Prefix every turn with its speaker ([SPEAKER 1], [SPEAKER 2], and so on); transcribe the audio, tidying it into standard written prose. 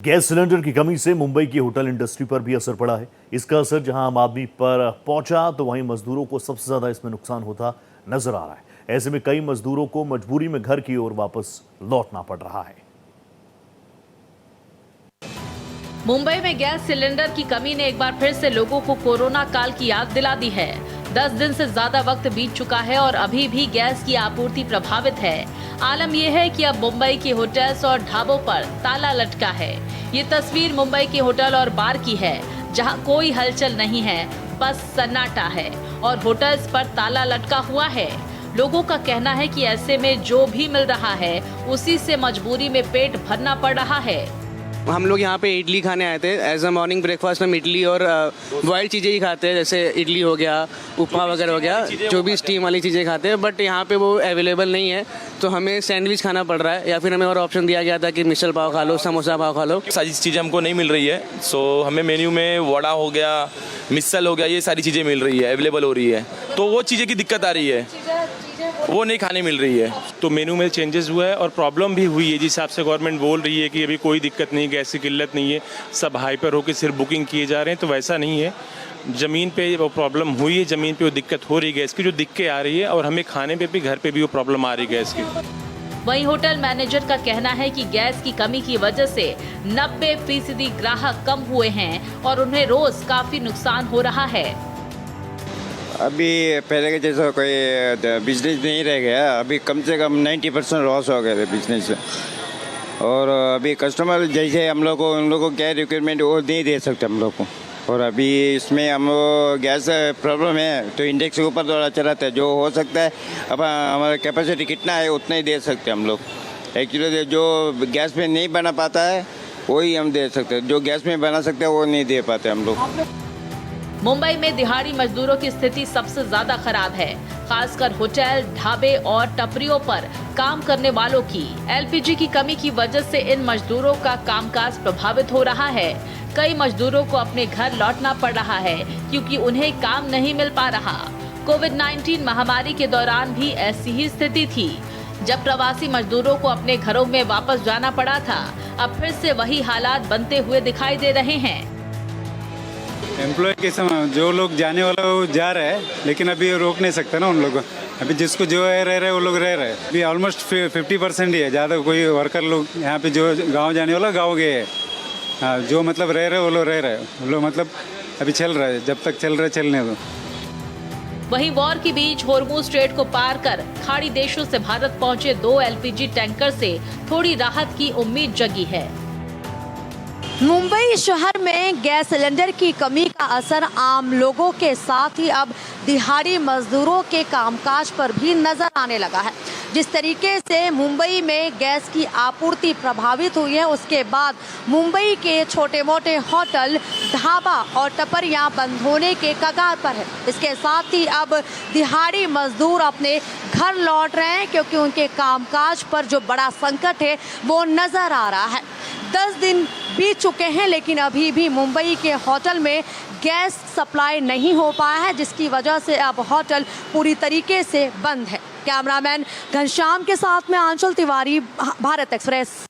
[SPEAKER 1] Gas cylinder की कमी से मुंबई की होटल इंडस्ट्री पर भी असर पड़ा है। इसका असर जहां आम आदमी पर पहुंचा तो वहीं मजदूरों को सबसे ज्यादा इसमें नुकसान होता नजर आ रहा है। ऐसे में कई मजदूरों को मजबूरी में घर की ओर वापस लौटना पड़ रहा है।
[SPEAKER 2] मुंबई में गैस सिलेंडर की कमी ने एक बार फिर से लोगों को कोरोना काल की याद दिला दी है। 10 दिन से ज्यादा वक्त बीत चुका है और अभी भी गैस की आपूर्ति प्रभावित है। आलम यह है कि अब मुंबई के होटल्स और ढाबों पर ताला लटका है। ये तस्वीर मुंबई के होटल और बार की है, जहां कोई हलचल नहीं है, बस सन्नाटा है और होटल्स पर ताला लटका हुआ है। लोगों का कहना है कि ऐसे में जो भी मिल रहा है उसी से मजबूरी में पेट भरना पड़ रहा है।
[SPEAKER 3] हम लोग यहाँ पे इडली खाने आए थे। एज अ मॉर्निंग ब्रेकफास्ट हम इडली और बॉइल्ड चीज़ें ही खाते हैं, जैसे इडली हो गया, उपमा वगैरह हो गया, जो भी स्टीम वाली चीज़ें खाते हैं। बट यहाँ पे वो अवेलेबल नहीं है, तो हमें सैंडविच खाना पड़ रहा है, या फिर हमें और ऑप्शन दिया गया था कि मिसल पाव खा लो, समोसा पाव खा लो।
[SPEAKER 4] सारी चीज़ें हमको नहीं मिल रही है। सो हमें मेन्यू में वड़ा हो गया, मिसल हो गया, ये सारी चीज़ें मिल रही है, अवेलेबल हो रही है। तो वो चीज़ें की दिक्कत आ रही है, वो नहीं खाने मिल रही है।
[SPEAKER 5] तो मेनू में चेंजेस हुआ है और प्रॉब्लम भी हुई है। जिस हिसाब से गवर्नमेंट बोल रही है कि अभी कोई दिक्कत नहीं, गैस की किल्लत नहीं है, सब हाइपर होकर सिर्फ बुकिंग किए जा रहे हैं, तो वैसा नहीं है। ज़मीन पे वो प्रॉब्लम हुई है, ज़मीन पे वो दिक्कत हो रही है गैस की, जो दिक्कत आ रही है, और हमें खाने पे भी, घर पे भी वो प्रॉब्लम आ रही है गैस की।
[SPEAKER 2] वहीं होटल मैनेजर का कहना है कि गैस की कमी की वजह से 90% ग्राहक कम हुए हैं और उन्हें रोज काफी नुकसान हो रहा है।
[SPEAKER 6] अभी पहले के जैसा कोई बिजनेस नहीं रह गया। अभी कम से कम 90% लॉस हो गए थे बिजनेस। और अभी कस्टमर जैसे हम लोग को, उन लोग को क्या रिक्वायरमेंट वो नहीं दे सकते हम लोग को। और अभी इसमें हम गैस प्रॉब्लम है, तो इंडेक्स के ऊपर थोड़ा चलाते हैं, जो हो सकता है। अब हमारा कैपेसिटी कितना है उतना ही दे सकते हैं हम लोग। एक्चुअली जो गैस में नहीं बना पाता है वही हम दे सकते हैं, जो गैस में बना सकते हैं वो नहीं दे पाते हम लोग।
[SPEAKER 2] मुंबई में दिहाड़ी मजदूरों की स्थिति सबसे ज्यादा खराब है, खासकर होटल, ढाबे और टपरियों पर काम करने वालों की। एलपीजी की कमी की वजह से इन मजदूरों का कामकाज प्रभावित हो रहा है। कई मजदूरों को अपने घर लौटना पड़ रहा है क्योंकि उन्हें काम नहीं मिल पा रहा। कोविड-19 महामारी के दौरान भी ऐसी ही स्थिति थी, जब प्रवासी मजदूरों को अपने घरों में वापस जाना पड़ा था। अब फिर से वही हालात बनते हुए दिखाई दे रहे हैं।
[SPEAKER 7] एम्प्लॉय के समय जो लोग जाने वाला वो जा रहे हैं, लेकिन अभी रोक नहीं सकते ना उन लोगों को। अभी जिसको जो है रह रहे वो लोग रह रहे हैं। अभी ऑलमोस्ट 50% ही है, ज़्यादा कोई वर्कर लोग यहाँ पे जो गांव जाने वाला गांव गए हैं। हाँ, जो मतलब रह रहे वो लोग रह रहे हैं, वो लोग मतलब अभी चल रहा है, जब तक चल रहा है चलने दो।
[SPEAKER 2] वहीं वॉर के बीच होर्मुज स्ट्रेट को पार कर खाड़ी देशों से भारत पहुंचे 2 एलपीजी टैंकर से थोड़ी राहत की उम्मीद जगी है।
[SPEAKER 8] मुंबई शहर में गैस सिलेंडर की कमी का असर आम लोगों के साथ ही अब दिहाड़ी मजदूरों के कामकाज पर भी नजर आने लगा है। जिस तरीके से मुंबई में गैस की आपूर्ति प्रभावित हुई है, उसके बाद मुंबई के छोटे मोटे होटल, ढाबा और टपरियां बंद होने के कगार पर है। इसके साथ ही अब दिहाड़ी मजदूर अपने घर लौट रहे हैं, क्योंकि उनके कामकाज पर जो बड़ा संकट है वो नजर आ रहा है। 10 दिन बीत चुके हैं, लेकिन अभी भी मुंबई के होटल में गैस सप्लाई नहीं हो पाया है, जिसकी वजह से अब होटल पूरी तरीके से बंद है। कैमरामैन घनश्याम के साथ में आंचल तिवारी, भारत एक्सप्रेस।